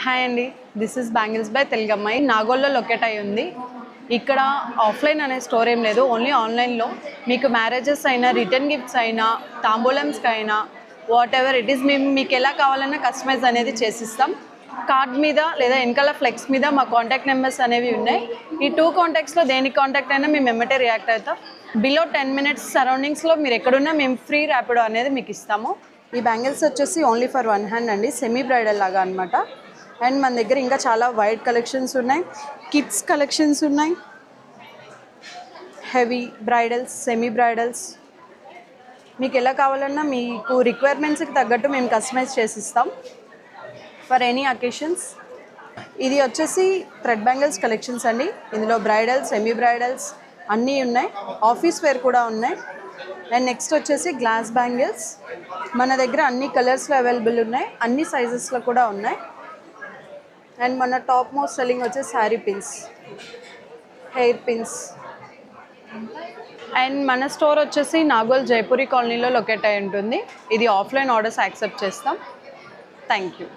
Hi అండి, this is bangles by Telugammayi. నాగోల్లో locate అయి ఉంది. ఇక్కడ ఆఫ్లైన్ అనే స్టోర్ ఏం లేదు, ఓన్లీ ఆన్లైన్లో. మీకు మ్యారేజెస్ అయినా, రిటర్న్ గిఫ్ట్స్ అయినా, తాంబూలమ్స్కి అయినా, వాట్ ఎవర్ ఇట్ ఈస్, మేము మీకు ఎలా కావాలన్నా కస్టమైజ్ అనేది చేసిస్తాం. కార్డ్ మీద లేదా వెనకాల ఫ్లెక్స్ మీద మా కాంటాక్ట్ నెంబర్స్ అనేవి ఉన్నాయి. ఈ 2 కాంటాక్ట్స్లో దేనికి కాంటాక్ట్ అయినా మేము ఎమ్మటే రియాక్ట్ అవుతాం. బిలో 10 minutes సరౌండింగ్స్లో మీరు ఎక్కడున్నా మేము ఫ్రీ ర్యాపిడో అనేది మీకు ఇస్తాము. ఈ బ్యాంగిల్స్ వచ్చేసి ఓన్లీ ఫర్ 1 hand అండి, సెమీ బ్రైడల్ లాగా అనమాట. అండ్ మన దగ్గర ఇంకా చాలా వైట్ కలెక్షన్స్ ఉన్నాయి, కిడ్స్ కలెక్షన్స్ ఉన్నాయి, హెవీ బ్రైడల్స్, సెమీ బ్రైడల్స్, మీకు ఎలా కావాలన్నా మీకు రిక్వైర్మెంట్స్కి తగ్గట్టు మేము కస్టమైజ్ చేసిస్తాం ఫర్ ఎనీ అకేషన్స్. ఇది వచ్చేసి థ్రెడ్ బ్యాంగిల్స్ కలెక్షన్స్ అండి. ఇందులో బ్రైడల్స్, సెమీ బ్రైడల్స్ అన్నీ ఉన్నాయి, ఆఫీస్ వేర్ కూడా ఉన్నాయి. అండ్ నెక్స్ట్ వచ్చేసి గ్లాస్ బ్యాంగిల్స్. మన దగ్గర అన్ని కలర్స్లో అవైలబుల్ ఉన్నాయి, అన్ని సైజెస్లో కూడా ఉన్నాయి. అండ్ మన టాప్ మోస్ట్ సెల్లింగ్ వచ్చేసి sari pins, hair pins. And మన స్టోర్ వచ్చేసి నాగోల్ జైపూరి కాలనీలో లొకేట్ అయి ఉంటుంది. ఇది ఆఫ్లైన్ ఆర్డర్స్ యాక్సెప్ట్ చేస్తాం. Thank you.